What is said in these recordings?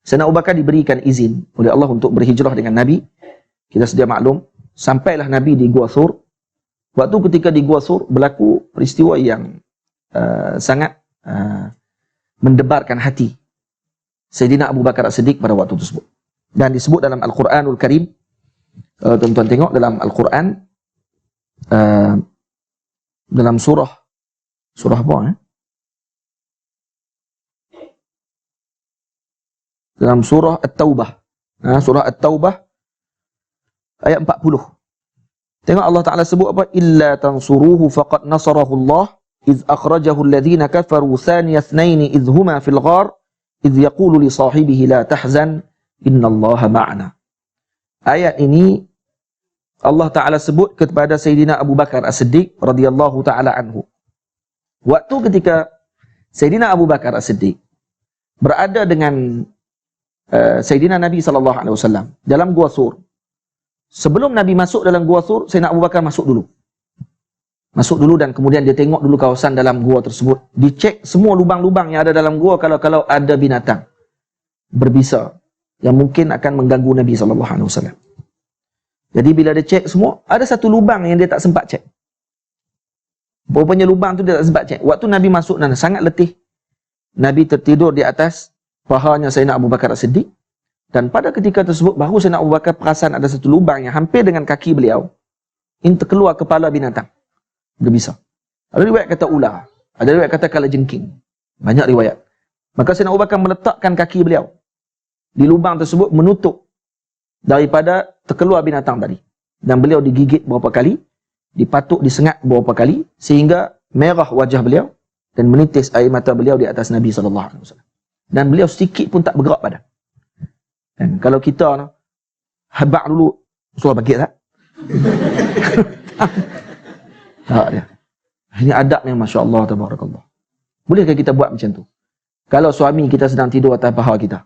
Sayyidina Abu Bakar diberikan izin oleh Allah untuk berhijrah dengan Nabi. Kita sedia maklum, sampailah Nabi di Gua Thur. Waktu ketika di Gua Thur berlaku peristiwa yang sangat mendebarkan hati Sayyidina Abu Bakar As-Siddiq pada waktu tersebut. Dan disebut dalam Al-Quranul Karim, tuan-tuan tengok dalam Al-Quran, dalam surah apa? Dalam surah At-Taubah. Surah At-Taubah ayat 40. Tengok Allah Ta'ala sebut apa? Illa tansuruhu faqad nasarahu Allah idh akhrajahu alladhina kafaru thaniya ithnaini idh huma fil ghar idh yaqulu li sahibihi la tahzan innallaha ma'ana. Ayat ini Allah Ta'ala sebut kepada Sayyidina Abu Bakar As-Siddiq radhiyallahu ta'ala anhu. Waktu ketika Sayyidina Abu Bakar As-Siddiq berada dengan Sayyidina Nabi SAW dalam Gua Thur. Sebelum Nabi masuk dalam Gua Thur, Sayyidina Abu Bakar masuk dulu. Masuk dulu dan kemudian dia tengok dulu kawasan dalam gua tersebut. Dicek semua lubang-lubang yang ada dalam gua kalau ada binatang berbisa yang mungkin akan mengganggu Nabi SAW. Jadi bila dia cek semua, ada satu lubang yang dia tak sempat cek. Rupanya lubang tu dia tak sempat cek. Waktu Nabi masuk dan sangat letih, Nabi tertidur di atas pahanya Sayyidina Abu Bakar As-Siddiq. Dan pada ketika tersebut, baru Sayyidina Abu Bakar perasan ada satu lubang yang hampir dengan kaki beliau. Ini terkeluar kepala binatang. Berbisa. Ada riwayat kata ular. Ada riwayat kata kalajengking. Banyak riwayat. Maka Sayyidina Abu Bakar meletakkan kaki beliau di lubang tersebut menutup daripada terkeluar binatang tadi. Dan beliau digigit beberapa kali, dipatuk, disengat beberapa kali, sehingga merah wajah beliau dan menitis air mata beliau di atas Nabi SAW. Dan beliau sedikit pun tak bergerak badan. Dan kalau kita habak dulu, suruh bangkit tak? Tak dia. Ini adabnya, Masya Allah, Tabarakallah. Bolehkah kita buat macam tu? Kalau suami kita sedang tidur atas paha kita.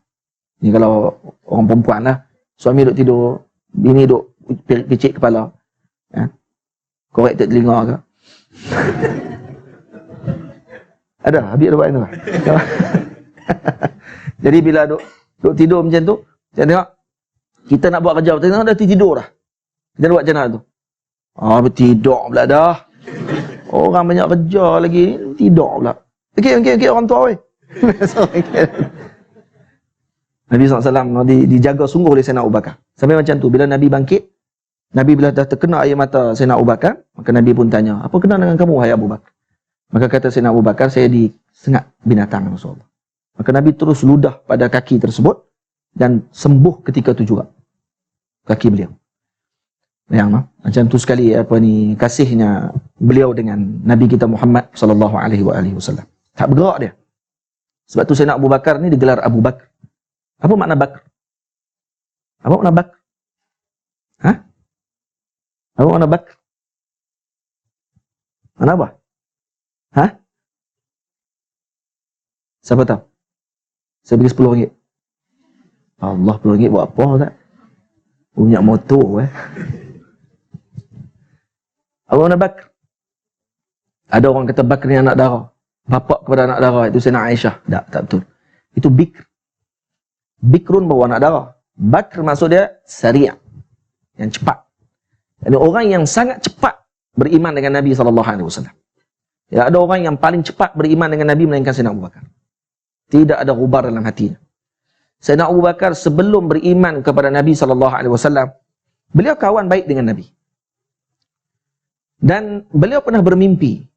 Ni kalau orang perempuan lah. Suami duduk tidur, bini duduk picit kepala. Korek tak telinga ke? Ada? Habis ada buat itu? Jadi bila duduk tidur macam tu, saya tengok, kita nak buat kerja, kita dah tidur dah. Kita buat macam mana tu? Bertidur pula dah. Orang banyak kerja lagi, tidur pula. Okey, orang tua weh. Nabi SAW dijaga sungguh oleh Sayyidina Abu Bakar. Sampai macam tu, bila Nabi bangkit, Nabi bila dah terkena air mata Sayyidina Abu Bakar, maka Nabi pun tanya, apa kena dengan kamu, wahai Abu Bakar? Maka kata Sayyidina Abu Bakar, saya disengat binatang Rasulullah. Maka Nabi terus ludah pada kaki tersebut dan sembuh ketika itu juga kaki beliau. Yang macam tu sekali kasihnya beliau dengan Nabi kita Muhammad sallallahu alaihi wasallam. Tak bergerak dia. Sebab tu Sayyidina Abu Bakar ni digelar Abu Bakar. Apa makna Bakar? Apa makna Bakar? Apa makna Bakar? Mana apa? Siapa tahu? Saya bagi RM10. Allah, RM10 buat apa tak? Punya motor Apa makna Bakar? Ada orang kata Bakar ni anak dara. Bapa kepada anak dara, itu Sayyidina Aisyah. Tak betul. Itu Bikr. Bikrun bawa anak dara. Bakar maksud dia sari', yang cepat. Jadi orang yang sangat cepat beriman dengan Nabi SAW. Ya, ada orang yang paling cepat beriman dengan Nabi melainkan Sayyidina Abu Bakar. Tidak ada gubar dalam hatinya. Sayyidina Abu Bakar sebelum beriman kepada Nabi SAW, beliau kawan baik dengan Nabi. Dan beliau pernah bermimpi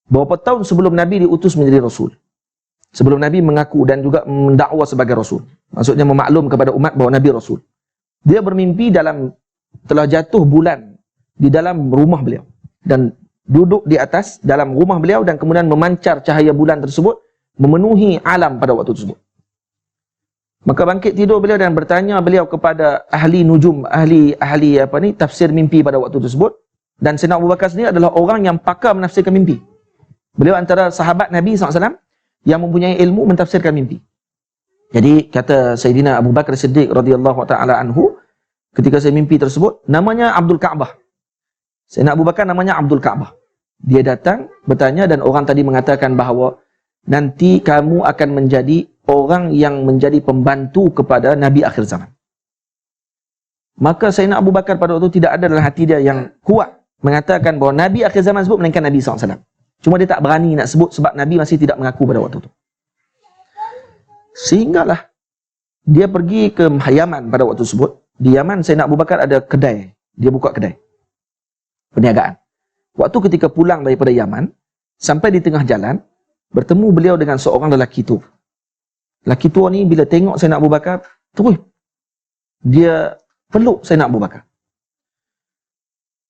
beberapa tahun sebelum Nabi diutus menjadi Rasul. Sebelum Nabi mengaku dan juga mendakwa sebagai Rasul. Maksudnya memaklum kepada umat bahawa Nabi Rasul. Dia bermimpi telah jatuh bulan di dalam rumah beliau. Dan duduk di atas dalam rumah beliau dan kemudian memancar cahaya bulan tersebut memenuhi alam pada waktu tersebut. Maka bangkit tidur beliau dan bertanya beliau kepada ahli nujum, ahli tafsir mimpi pada waktu tersebut. Dan Sayyidina Abu Bakar sendiri adalah orang yang pakar menafsirkan mimpi. Beliau antara sahabat Nabi SAW yang mempunyai ilmu mentafsirkan mimpi. Jadi kata Sayyidina Abu Bakar Siddiq radhiyallahu ta'ala anhu, ketika saya mimpi tersebut, namanya Abdul Ka'bah. Sayyidina Abu Bakar namanya Abdul Ka'bah. Dia datang bertanya dan orang tadi mengatakan bahawa nanti kamu akan menjadi orang yang menjadi pembantu kepada Nabi akhir zaman. Maka Sayyidina Abu Bakar pada waktu itu tidak ada dalam hati dia yang kuat mengatakan bahawa Nabi akhir zaman sebut melainkan Nabi SAW. Cuma dia tak berani nak sebut sebab Nabi masih tidak mengaku pada waktu itu. Sehinggalah dia pergi ke Yaman pada waktu tersebut. Di Yaman Sayyidina Abu Bakar ada kedai. Dia buka kedai perniagaan. Waktu ketika pulang daripada Yaman, sampai di tengah jalan, bertemu beliau dengan seorang lelaki tua. Lelaki tua ni bila tengok Sayyidina Abu Bakar, terus dia peluk Sayyidina Abu Bakar.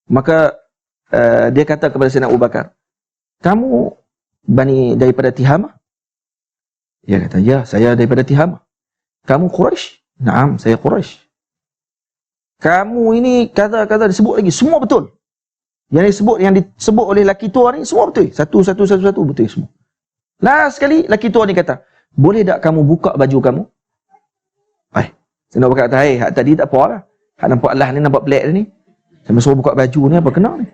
Maka dia kata kepada Sayyidina Abu Bakar, kamu Bani daripada Tihamah? Dia kata, ya, saya daripada Tihamah. Kamu Quraisy? Naam, saya Quraisy. Kamu ini kata-kata disebut lagi, semua betul. Yang disebut oleh lelaki tua ni, semua betul. Satu betul semua. Last sekali, lelaki tua ni kata, boleh tak kamu buka baju kamu? Sayyidina Abu Bakar kata, hak tadi tak apa lah. Hak nampak Allah ni, nampak pelik ni. Saya suruh buka baju ni, apa kena ni?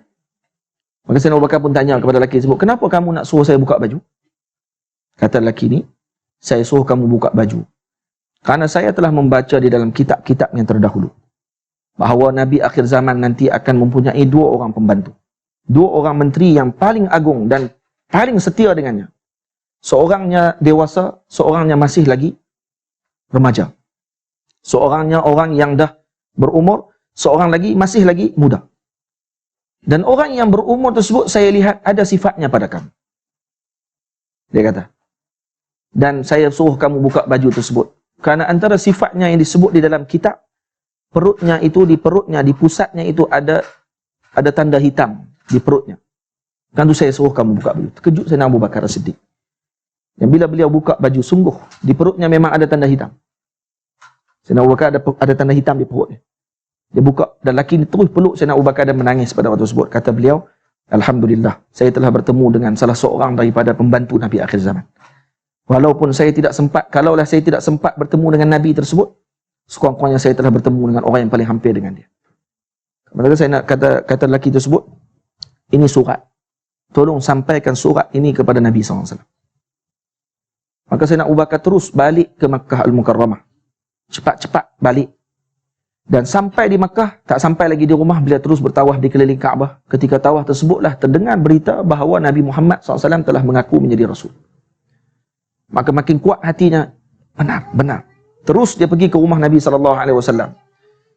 Maka Sayyidina Abu Bakar pun tanya kepada lelaki tersebut, kenapa kamu nak suruh saya buka baju? Kata lelaki ni, saya suruh kamu buka baju kerana saya telah membaca di dalam kitab-kitab yang terdahulu bahawa Nabi akhir zaman nanti akan mempunyai 2 orang pembantu. 2 orang menteri yang paling agung dan paling setia dengannya. Seorangnya dewasa, seorangnya masih lagi remaja. Seorangnya orang yang dah berumur, seorang lagi masih lagi muda. Dan orang yang berumur tersebut saya lihat ada sifatnya pada kamu. Dia kata. Dan saya suruh kamu buka baju tersebut. Kerana antara sifatnya yang disebut di dalam kitab, perutnya itu, di perutnya, di pusatnya itu ada tanda hitam di perutnya. Kan tu saya suruh kamu buka baju. Terkejut Sayyidina Abu Bakar As-Siddiq. Dan bila beliau buka baju, sungguh di perutnya memang ada tanda hitam. Sayyidina Abu Bakar ada tanda hitam di perutnya. Dia buka dan lelaki ini terus peluk Sayyidina Abu Bakar dan menangis pada waktu tersebut. Kata beliau, Alhamdulillah, saya telah bertemu dengan salah seorang daripada pembantu Nabi akhir zaman. Walaupun saya tidak sempat, kalaulah saya tidak sempat bertemu dengan Nabi tersebut, sekurang-kurangnya saya telah bertemu dengan orang yang paling hampir dengan dia. Maka saya nak kata lelaki tersebut, ini surat. Tolong sampaikan surat ini kepada Nabi SAW. Maka Sayyidina Abu Bakar terus balik ke Makkah Al-Mukarramah. Cepat-cepat balik. Dan sampai di Makkah, tak sampai lagi di rumah, beliau terus bertawaf di keliling Kaabah. Ketika tawaf tersebutlah terdengar berita bahawa Nabi Muhammad SAW telah mengaku menjadi Rasul. Maka makin kuat hatinya, benar. Terus dia pergi ke rumah Nabi SAW.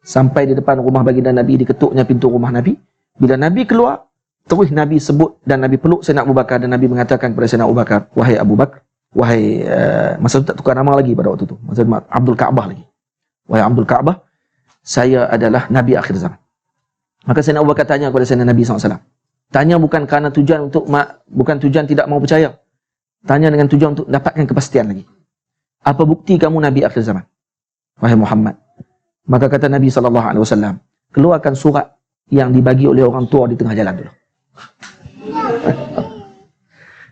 Sampai di depan rumah baginda Nabi, diketuknya pintu rumah Nabi. Bila Nabi keluar, terus Nabi sebut dan Nabi peluk Sayyidina Abu Bakar. Dan Nabi mengatakan kepada Sayyidina Abu Bakar, wahai Abu Bakar, wahai, masa itu tak tukar nama lagi pada waktu itu. Masa itu Abdul Ka'bah lagi. Wahai Abdul Ka'bah, saya adalah Nabi akhir zaman. Maka Sayyidina Abu Bakar tanya kepada Sayyidina Nabi SAW. Tanya bukan kerana tujuan bukan tujuan tidak mau percaya. Tanya dengan tujuan untuk dapatkan kepastian lagi. Apa bukti kamu Nabi akhir zaman? Wahai Muhammad. Maka kata Nabi SAW, keluarkan surat yang dibagi oleh orang tua di tengah jalan dulu.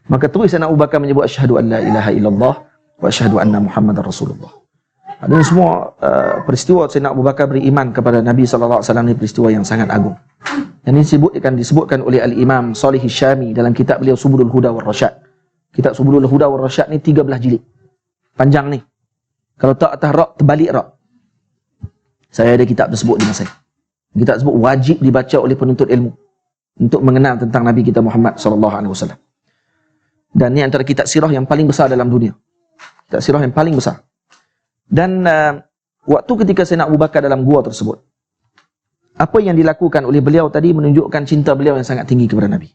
Maka terus Sayyidina Abu Bakar menyebut, asyhadu an la ilaha illallah wa asyhadu anna Muhammadar Rasulullah. Ini semua peristiwa Sayyidina Abu Bakar beriman kepada Nabi SAW ini peristiwa yang sangat agung. Dan ini disebutkan oleh Al-Imam Salih Syami dalam kitab beliau Subulul Huda wal Rasyad. Kitab Subulul Huda wal Rasyad ni 13 jilid. Panjang ni. Kalau tak atas rak, terbalik rak. Saya ada kitab tersebut di masa ini. Kitab tersebut wajib dibaca oleh penuntut ilmu untuk mengenal tentang Nabi kita Muhammad SAW. Dan ni antara kitab sirah yang paling besar dalam dunia. Kitab sirah yang paling besar. Dan waktu ketika Sayyidina Abu Bakar dalam gua tersebut, apa yang dilakukan oleh beliau tadi menunjukkan cinta beliau yang sangat tinggi kepada Nabi.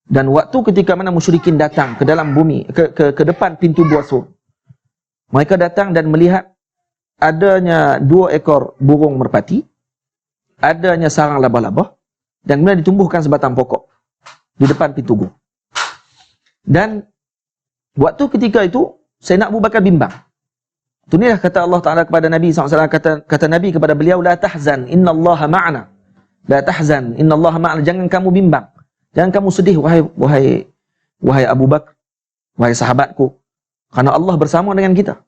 Dan waktu ketika mana musyrikin datang ke dalam bumi, ke depan pintu Gua Sur, mereka datang dan melihat adanya 2 ekor burung merpati, adanya sarang labah-labah, dan kemudian ditumbuhkan sebatang pokok di depan pintu gua. Dan waktu ketika itu, Sayyidina Abu Bakar bimbang. Inilah kata Allah Ta'ala kepada Nabi SAW, kata Nabi kepada beliau, la tahzan, innallaha ma'ana. La tahzan, innallaha ma'ana. Jangan kamu bimbang. Jangan kamu sedih, wahai Abu Bakar, wahai sahabatku, karena Allah bersama dengan kita.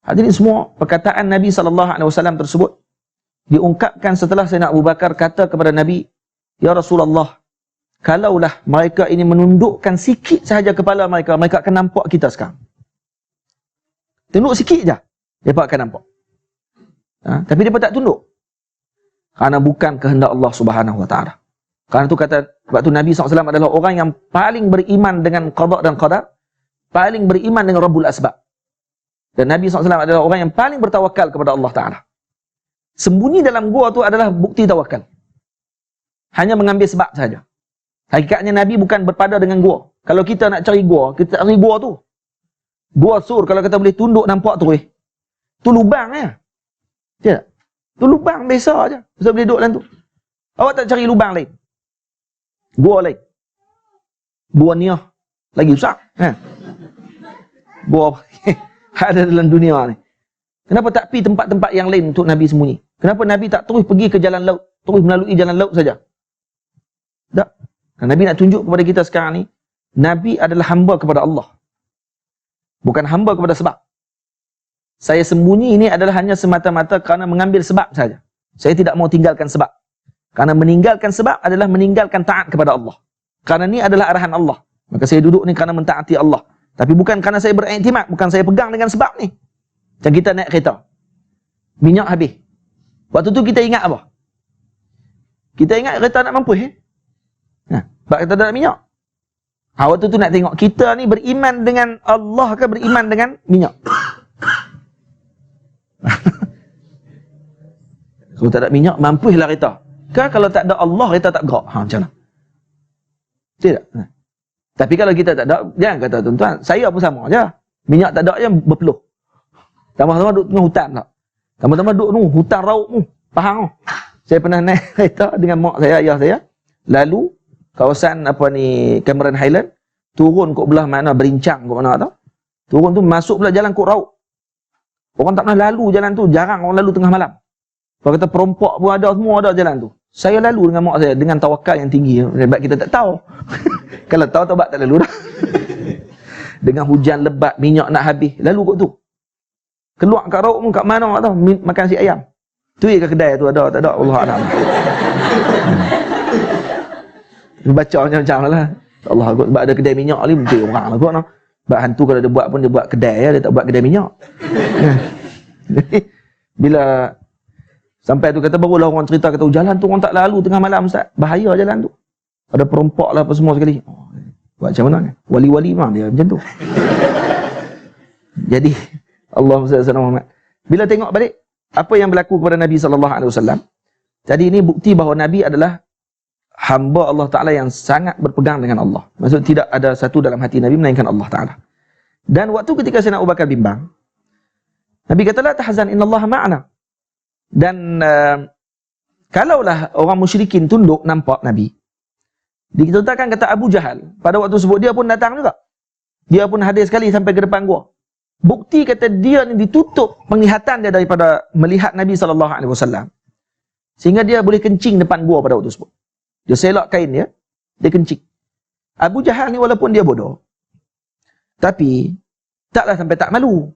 Hadirin semua, perkataan Nabi SAW tersebut diungkapkan setelah Sayyidina Abu Bakar kata kepada Nabi, ya Rasulullah, kalaulah mereka ini menundukkan sikit sahaja kepala mereka, mereka akan nampak kita sekarang. Tunduk sikit je, mereka akan nampak. Tapi mereka tak tunduk. Kerana bukan kehendak Allah Subhanahu Wa Taala. Kerana itu kata, sebab tu Nabi SAW adalah orang yang paling beriman dengan qada dan qadar, paling beriman dengan Rabbul Asbab. Dan Nabi SAW adalah orang yang paling bertawakal kepada Allah Ta'ala. Sembunyi dalam gua tu adalah bukti tawakal. Hanya mengambil sebab saja. Hakikatnya Nabi bukan berpada dengan gua. Kalau kita nak cari gua, kita cari gua tu. Gua sur, kalau kita boleh tunduk nampak tu tu lubang ya. Tidak. Tu lubang biasa aja. Kita boleh duduk dalam tu. Awak tak cari lubang lain. Gua lain. Gua niah lagi besar. Gua ada dalam dunia ni. Kenapa tak pergi tempat-tempat yang lain untuk Nabi sembunyi? Kenapa Nabi tak terus pergi ke jalan laut? Terus melalui jalan laut saja? Tak. Nabi nak tunjuk kepada kita sekarang ni, Nabi adalah hamba kepada Allah. Bukan hamba kepada sebab. Saya sembunyi ini adalah hanya semata-mata kerana mengambil sebab saja. Saya tidak mau tinggalkan sebab. Kerana meninggalkan sebab adalah meninggalkan taat kepada Allah. Kerana ni adalah arahan Allah. Maka saya duduk ni kerana mentaati Allah. Tapi bukan kerana saya beriktimad, bukan saya pegang dengan sebab ni. Macam kita naik kereta. Minyak habis. Waktu tu kita ingat apa? Kita ingat kereta nak mampus sebab kita tak ada minyak. Waktu tu nak tengok kita ni beriman dengan Allah ke beriman dengan minyak? Kalau tak ada minyak, mampuslah kereta. Kan kalau tak ada Allah, kereta tak gerak. Macam mana? Tidak. Tapi kalau kita tak ada, jangan kata tuan-tuan, saya pun sama je. Minyak tak ada je berpeluh. Sama-sama duduk tengah hutan tak. Sama-sama duduk tu, hutan rauk tu. Faham? Saya pernah naik kereta dengan mak saya, ayah saya. Lalu, kawasan Cameron Highland, turun kot belah mana, Berincang kot mana tau. Turun tu, masuk pula jalan kot rauk. Orang tak pernah lalu jalan tu, jarang orang lalu tengah malam. Kalau kata perompak pun ada, semua ada jalan tu. Saya lalu dengan mak saya, dengan tawakal yang tinggi. Sebab kita tak tahu. Kalau tahu, taubat tak lalu dah. Dengan hujan lebat, minyak nak habis, lalu kot tu. Keluar kat rauk pun kat mana tak tahu, makan nasi ayam. Tu ke kedai tu ada, tak ada, Allahuakbar. Baca macam-macam lah. Allah, sebab ada kedai minyak ni, mungkin orang lah kot. Sebab hantu kalau dia buat pun, dia buat kedai ya, dia tak buat kedai minyak. Bila sampai tu kata, barulah orang cerita, kata jalan tu orang tak lalu tengah malam Ustaz, bahaya jalan tu. Ada perompak lah apa semua sekali. Buat macam mana? Wali-wali memang dia macam tu. Jadi Allahumma salli ala Muhammad. Bila tengok balik apa yang berlaku kepada Nabi SAW, jadi ini bukti bahawa Nabi adalah hamba Allah Ta'ala yang sangat berpegang dengan Allah. Maksud tidak ada satu dalam hati Nabi melainkan Allah Ta'ala. Dan waktu ketika Sayyidina Abu Bakar bimbang, Nabi kata, la tahzan innallaha ma'ana. Dan kalaulah orang musyrikin tunduk nampak Nabi, diceritakan kata Abu Jahal pada waktu tersebut dia pun datang juga. Dia pun hadir sekali sampai ke depan gua. Bukti kata dia ni ditutup penglihatan dia daripada melihat Nabi SAW. Sehingga dia boleh kencing depan gua pada waktu tersebut. Dia selak kain dia kencing. Abu Jahal ni walaupun dia bodoh, tapi taklah sampai tak malu.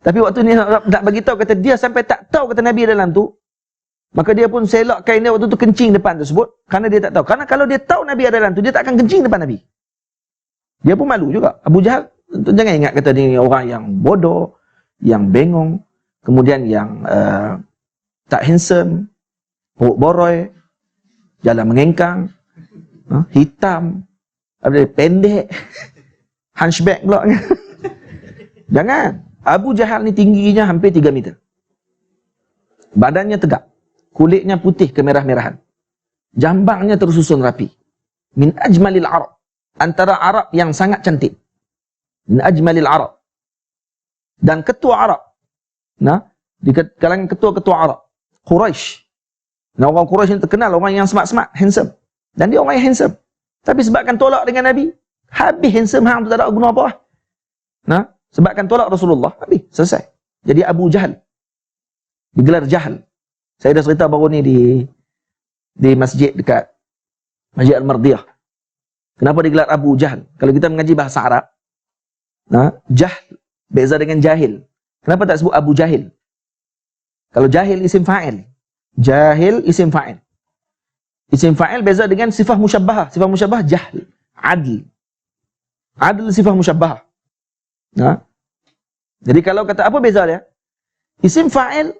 Tapi waktu ni nak bagi tahu kata dia sampai tak tahu kata Nabi dalam tu, maka dia pun selak kain dia waktu tu kencing depan tersebut kerana dia tak tahu. Kerana kalau dia tahu Nabi ada dalam tu, dia tak akan kencing depan Nabi. Dia pun malu juga. Abu Jahal, jangan ingat kata dia orang yang bodoh, yang bengong, kemudian yang tak handsome, perut boroi, jalan mengengkang, hitam, pendek, hunchback pula. Jangan. Abu Jahal ni tingginya hampir 3 meter. Badannya tegak. Kulitnya putih kemerah-merahan. Jambangnya tersusun rapi. Min ajmalil Arab. Antara Arab yang sangat cantik. Min ajmalil Arab. Dan ketua Arab. Di kalangan ketua-ketua Arab. Quraisy. Orang Quraisy yang terkenal, orang yang smart-smart, handsome. Dan dia orang yang handsome. Tapi sebabkan tolak dengan Nabi, habis handsome hang tu tak ada guna apa. Sebabkan tolak Rasulullah, habis, selesai. Jadi Abu Jahal digelar Jahal. Saya dah cerita baru ni di masjid dekat Masjid Al-Mardiyah. Kenapa digelar Abu Jahal? Kalau kita mengaji bahasa Arab, Jahl beza dengan jahil. Kenapa tak sebut Abu Jahil? Kalau jahil isim fa'il, jahil isim fa'il. Isim fa'il beza dengan sifah musyabbahah. Sifah musyabbahah jahl, adl. Adl sifah musyabbahah. Jadi kalau kata apa beza dia? Isim fa'il,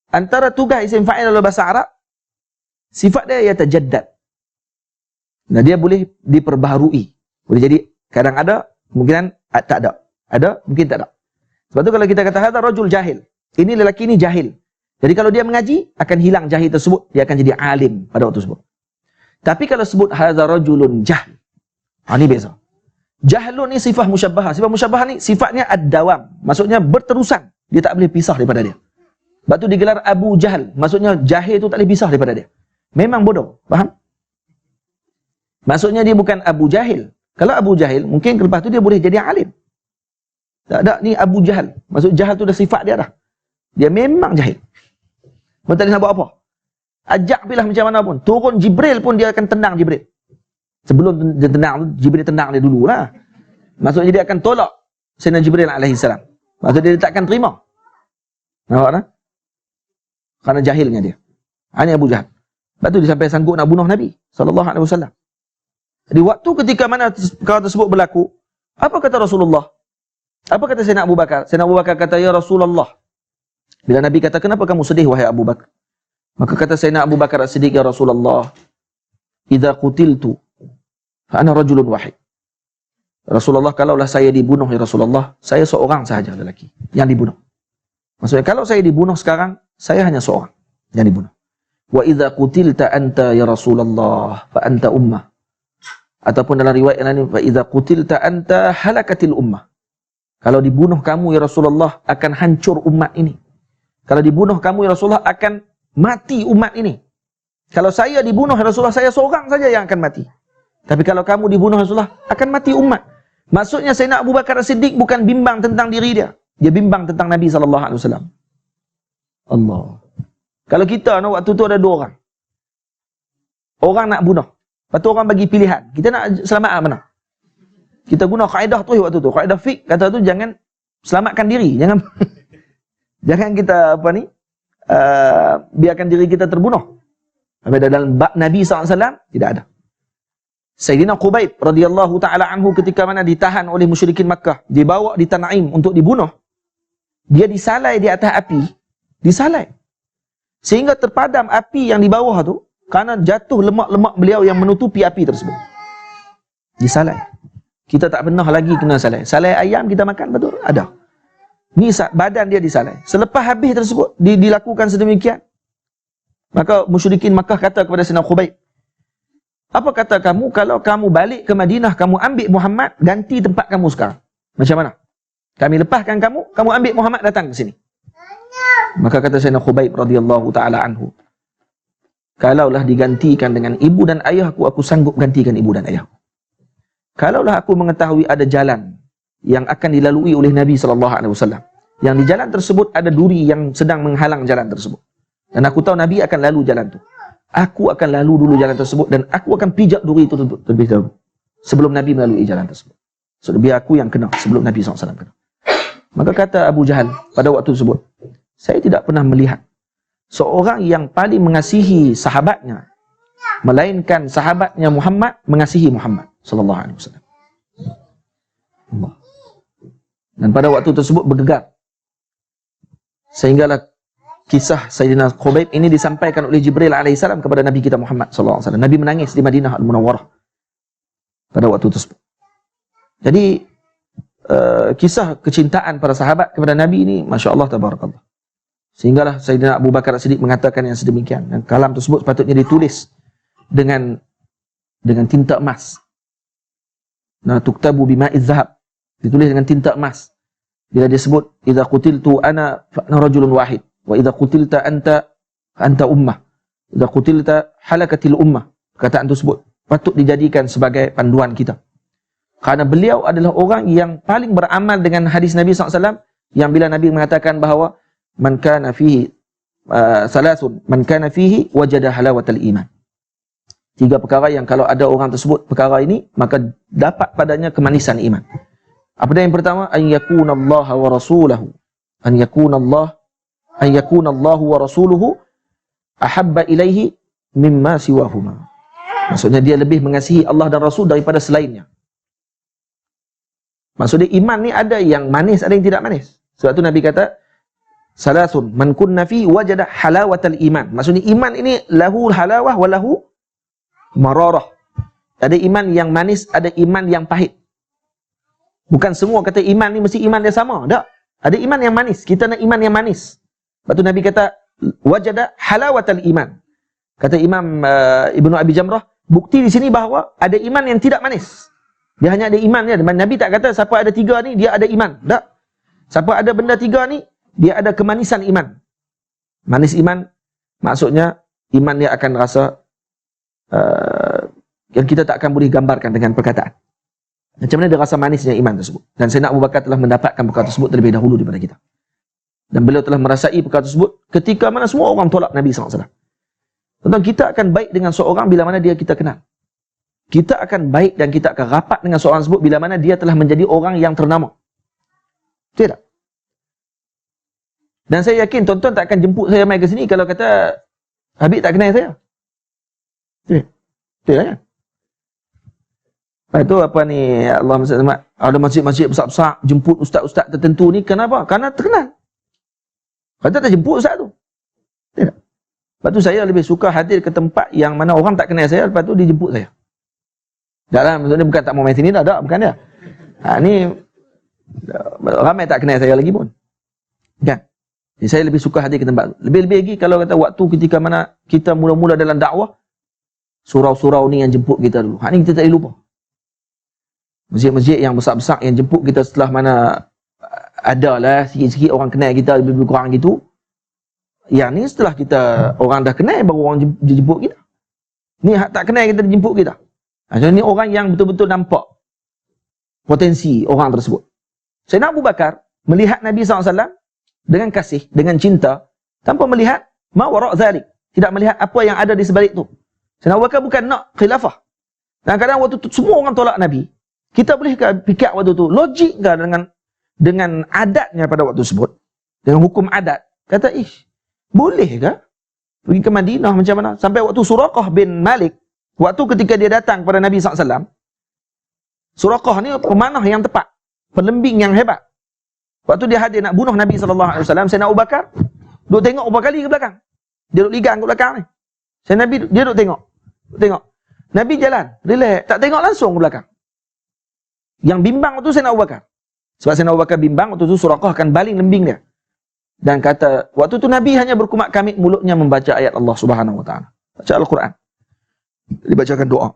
antara tugas isim fa'il dalam bahasa Arab, sifat dia yatajaddad. Nah, dia boleh diperbaharui. Boleh jadi kadang ada, kemungkinan tak ada. Ada, mungkin tak ada. Sebab tu kalau kita kata hadza rajul jahil, ini lelaki ini jahil. Jadi kalau dia mengaji, akan hilang jahil tersebut, dia akan jadi alim pada waktu tersebut. Tapi kalau sebut hadza rajulun jahl, ini beza. Jahlun ni sifat musyabbahah. Sifat musyabbahah ni sifatnya ad-dawam. Maksudnya berterusan. Dia tak boleh pisah daripada dia. Sebab tu digelar Abu Jahal. Maksudnya jahil tu tak boleh pisah daripada dia. Memang bodoh. Faham? Maksudnya dia bukan Abu Jahil. Kalau Abu Jahil, mungkin lepas tu dia boleh jadi alim. Tak ada, ni Abu Jahal. Maksud jahal tu dah sifat dia dah. Dia memang jahil. Mereka tak boleh nak buat apa. Ajak pilih macam mana pun. Turun Jibril pun dia akan tendang Jibril. Sebelum dia tendang, Jibril tendang dia dululah. Maksudnya dia akan tolak Sayyidina Jibril alaihissalam. Maksudnya dia takkan terima. Nampak tak? Kerana jahilnya dia. Ini Abu Jahal. Lepas tu dia sampai sanggup nak bunuh Nabi SAW. Jadi waktu ketika mana perkara tersebut berlaku, apa kata Rasulullah? Apa kata Sayyidina Abu Bakar? Sayyidina Abu Bakar kata, ya Rasulullah. Bila Nabi kata, kenapa kamu sedih wahai Abu Bakar? Maka kata Sayyidina Abu Bakar as-Siddiq, ya Rasulullah, idza qutiltu fa ana rajulun wahid. Rasulullah, kalaulah saya dibunuh ya Rasulullah, saya seorang sahaja lelaki yang dibunuh. Maksudnya kalau saya dibunuh sekarang, saya hanya seorang yang dibunuh. Wa idza qutilta anta ya Rasulullah fa anta ummah. Ataupun dalam riwayat yang lain, fa idza qutilta anta halakatil ummah. Kalau dibunuh kamu ya Rasulullah, akan hancur umat ini. Kalau dibunuh kamu ya Rasulullah, akan mati umat ini. Kalau saya dibunuh ya Rasulullah, saya seorang saja yang akan mati. Tapi kalau kamu dibunuh Rasulullah, akan mati umat. Maksudnya Sayyidina Abu Bakar As-Siddiq bukan bimbang tentang diri dia. Dia bimbang tentang Nabi SAW. Allah. Kalau kita waktu tu ada dua orang. Orang nak bunuh. Lepas tu orang bagi pilihan. Kita nak selamat mana? Kita guna kaedah tu waktu tu. Kaedah fiqh kata tu jangan selamatkan diri. Jangan jangan kita biarkan diri kita terbunuh. Tapi dalam bab Nabi SAW tidak ada. Sayyidina Qubayb radhiyallahu taala anhu ketika mana ditahan oleh musyrikin Makkah, dibawa di Tanaim untuk dibunuh. Dia disalai di atas api, disalai. Sehingga terpadam api yang di bawah tu kerana jatuh lemak-lemak beliau yang menutupi api tersebut. Disalai. Kita tak pernah lagi kena salai. Salai ayam kita makan betul? Ada. Ni badan dia disalai. Selepas habis tersebut dilakukan sedemikian. Maka musyrikin Makkah kata kepada Sayyidina Qubayb, apa kata kamu kalau kamu balik ke Madinah, kamu ambil Muhammad, ganti tempat kamu sekarang? Macam mana? Kami lepaskan kamu, kamu ambil Muhammad datang ke sini. Maka kata Sayyidina Qubayb radhiyallahu taala anhu, kalaulah digantikan dengan ibu dan ayahku, aku sanggup gantikan ibu dan ayahku. Kalaulah aku mengetahui ada jalan yang akan dilalui oleh Nabi SAW, yang di jalan tersebut ada duri yang sedang menghalang jalan tersebut, dan aku tahu Nabi akan lalu jalan itu, aku akan lalu dulu jalan tersebut dan aku akan pijak duri itu terlebih dahulu sebelum Nabi melalui jalan tersebut. So, biar aku yang kena sebelum Nabi SAW kena. Maka kata Abu Jahal pada waktu tersebut, saya tidak pernah melihat seorang yang paling mengasihi sahabatnya melainkan sahabatnya Muhammad mengasihi Muhammad sallallahu alaihi wasallam. Dan pada waktu tersebut bergegar. Sehinggalah kisah Sayyidina Qubayb ini disampaikan oleh Jibril alaihissalam kepada Nabi kita Muhammad sallallahu alaihi wasallam. Nabi menangis di Madinah Al-Munawwarah pada waktu tersebut. Jadi kisah kecintaan para sahabat kepada Nabi ini, masya-Allah tabarakallah. Sehinggalah Sayyidina Abu Bakar As-Siddiq mengatakan yang sedemikian. Dan kalam tersebut sepatutnya ditulis dengan tinta emas. Nah, tuktabu bima'iz zahab. Ditulis dengan tinta emas. Bila dia sebut idza qutiltu ana fa ana rajulun wahid wa idza qutilta anta ummah. Idza qutilta halakatil ummah. Perkataan tersebut patut dijadikan sebagai panduan kita. Kerana beliau adalah orang yang paling beramal dengan hadis Nabi SAW, yang bila Nabi mengatakan bahawa man kana fihi salasun man kana fihi wajada halawatal iman. Tiga perkara yang kalau ada orang tersebut perkara ini, maka dapat padanya kemanisan iman. Apa dia yang pertama? An yakunallaha wa rasuluhu. An yakunallahu wa rasuluhu ahabba ilaihi mimma siwahuma. Maksudnya dia lebih mengasihi Allah dan Rasul daripada selainnya. Maksudnya iman ni ada yang manis, ada yang tidak manis. Sebab tu Nabi kata, salasun man kunna fi wajada halawatal iman. Maksudnya iman ini lahu halawah wa lahu mararah. Ada iman yang manis, ada iman yang pahit. Bukan semua kata iman ni mesti iman yang sama. Tak. Ada iman yang manis. Kita nak iman yang manis. Sebab tu Nabi kata, wajada halawatal iman. Kata Imam Ibnu Abi Jamrah, bukti di sini bahawa ada iman yang tidak manis. Dia hanya ada iman je. Nabi tak kata siapa ada 3 ni dia ada iman. Tak. Siapa ada benda 3 ni dia ada kemanisan iman. Manis iman maksudnya iman dia akan rasa yang kita tak akan boleh gambarkan dengan perkataan. Macam mana dia rasa manisnya iman tersebut. Dan Sayyidina Abu Bakar telah mendapatkan perkara tersebut terlebih dahulu daripada kita. Dan beliau telah merasai perkara tersebut ketika mana semua orang tolak Nabi SAW. Tentang kita akan baik dengan seorang bila mana dia kita kenal. Kita akan baik dan kita akan rapat dengan seorang tersebut bila mana dia telah menjadi orang yang ternama. Tidak. Dan saya yakin tuan-tuan tak akan jemput saya mai ke sini kalau kata Habib tak kenal saya. Tidak kan? Lepas tu apa ni, Allah SWT, ada masjid-masjid besar-besar jemput ustaz-ustaz tertentu ni, kenapa? Kerana terkenal. Kata tak jemput ustaz tu. Tidak. Lepas tu saya lebih suka hadir ke tempat yang mana orang tak kenal saya, lepas tu dia jemput saya. Tak lah, maksudnya bukan tak mau main sini dah, tak, bukan dia. Ni ramai tak kenal saya lagi pun. Kan? Jadi saya lebih suka hadir ke tempat tu. Lebih-lebih lagi kalau kata waktu ketika mana kita mula-mula dalam dakwah, surau-surau ni yang jemput kita dulu. Ni kita tak boleh lupa. Masjid-masjid yang besar-besar yang jemput kita setelah mana adalah sikit-sikit orang kenal kita lebih kurang gitu. Yang ni setelah kita orang dah kenal baru orang jemput kita. Ni tak kenal kita jemput kita. Macam ni orang yang betul-betul nampak potensi orang tersebut. Sayyidina Abu Bakar melihat Nabi SAW dengan kasih, dengan cinta, tanpa melihat ma wara' zalik. Tidak melihat apa yang ada di sebalik tu. Sayyidina Abu Bakar bukan nak khilafah. Kadang-kadang waktu tu semua orang tolak Nabi. Kita boleh fikir waktu tu logik ke dengan adatnya pada waktu tersebut, dengan hukum adat. Kata, boleh ke pergi ke Madinah macam mana? Sampai waktu Suraqah bin Malik, waktu ketika dia datang kepada Nabi SAW, Suraqah ni pemanah yang tepat, pelembing yang hebat. Waktu dia hadir nak bunuh Nabi SAW, Sayyidina Abu Bakar duduk tengok berapa kali ke belakang. Dia duduk ligang ke belakang ni. Nabi dia duduk tengok. Nabi jalan, relax, tak tengok langsung ke belakang. Yang bimbang waktu Sayyidina Abu Bakar. Sebab Sayyidina Abu Bakar bimbang waktu tu Suraqah akan baling lembing dia. Dan kata, waktu tu Nabi hanya berkumat kamit mulutnya membaca ayat Allah Subhanahu Wa Taala. Baca Al-Quran. Dibacakan doa.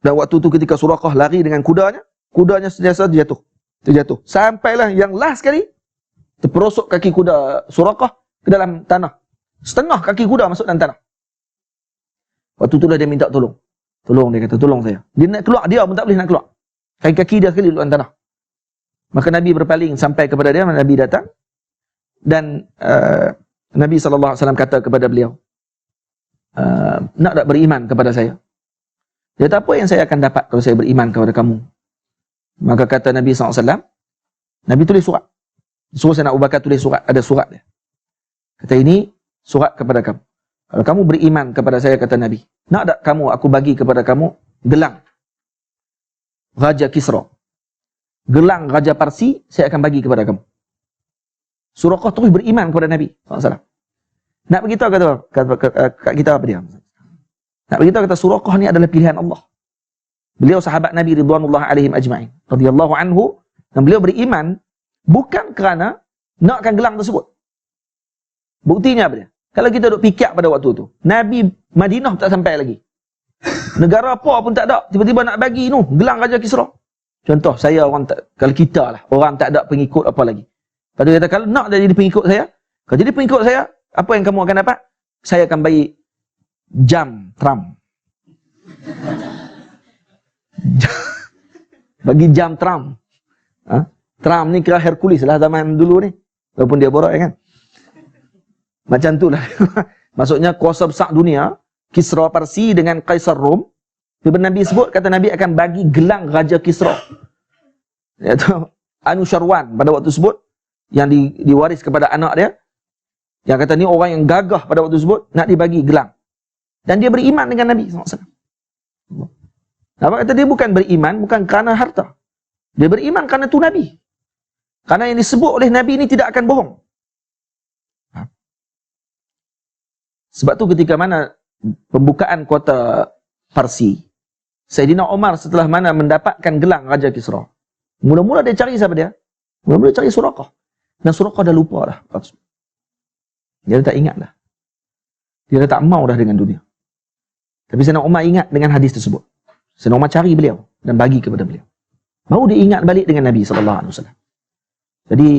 Dan waktu tu ketika Suraqah lari dengan kudanya sentiasa terjatuh. Sampailah yang last sekali, terperosok kaki kuda Suraqah ke dalam tanah. Setengah kaki kuda masuk dalam tanah. Waktu itulah dia minta tolong. Dia kata, tolong saya. Dia nak keluar, dia pun tak boleh nak keluar. Kaki-kaki dia sekali duduk dalam tanah. Maka Nabi berpaling sampai kepada dia, Nabi datang. Dan Nabi SAW kata kepada beliau, nak tak beriman kepada saya? Dia kata, apa yang saya akan dapat kalau saya beriman kepada kamu? Maka kata Nabi SAW, Nabi tulis surat. Suruh Sayyidina Abu Bakar tulis surat, ada surat dia. Kata, ini surat kepada kamu. Kalau kamu beriman kepada saya, kata Nabi, nak tak kamu, aku bagi kepada kamu gelang Raja Kisra. Gelang Raja Parsi, saya akan bagi kepada kamu. Suraqah terus beriman kepada Nabi SAW. Nak beritahu kat kita apa dia? Nak beritahu kata Suraqah ni adalah pilihan Allah. Beliau sahabat Nabi Ridwanullah alaihim ajma'in. Radiyallahu anhu. Dan beliau beriman bukan kerana nakkan gelang tersebut. Buktinya apa dia? Kalau kita duk fikir pada waktu tu, Nabi Madinah tak sampai lagi. Negara apa pun tak ada. Tiba-tiba nak bagi tu gelang Raja Kisra. Contoh, saya orang tak, kalau kita lah, orang tak ada pengikut apa lagi. Lepas tu dia kata, kalau nak jadi pengikut saya, kalau jadi pengikut saya, apa yang kamu akan dapat? Saya akan bagi jam Trump. Bagi jam Trump. Trump ni kira Hercules lah zaman dulu ni. Walaupun dia borak kan. Macam tu lah. Maksudnya kuasa besar dunia, Kisra Parsi dengan Kaisar Rom. Bila Nabi sebut, kata Nabi akan bagi gelang Raja Kisra. Iaitu Anusyarwan pada waktu sebut, yang diwaris kepada anak dia. Yang kata ni orang yang gagah pada waktu sebut, nak dibagi gelang. Dan dia beriman dengan Nabi SAW. Nampak kata dia bukan beriman, bukan kerana harta. Dia beriman kerana tu Nabi. Karena yang disebut oleh Nabi ini tidak akan bohong. Sebab tu ketika mana pembukaan kota Parsi, Sayyidina Umar setelah mana mendapatkan gelang Raja Kisra, mula-mula dia cari siapa dia? Mula-mula cari Suraqah. Dan Suraqah dah lupa dah. Dia dah tak ingat dah. Dia dah tak mau dah dengan dunia. Tapi Sayyidina Umar ingat dengan hadis tersebut. Sayyidina Umar cari beliau dan bagi kepada beliau. Baru dia ingat balik dengan Nabi SAW. Jadi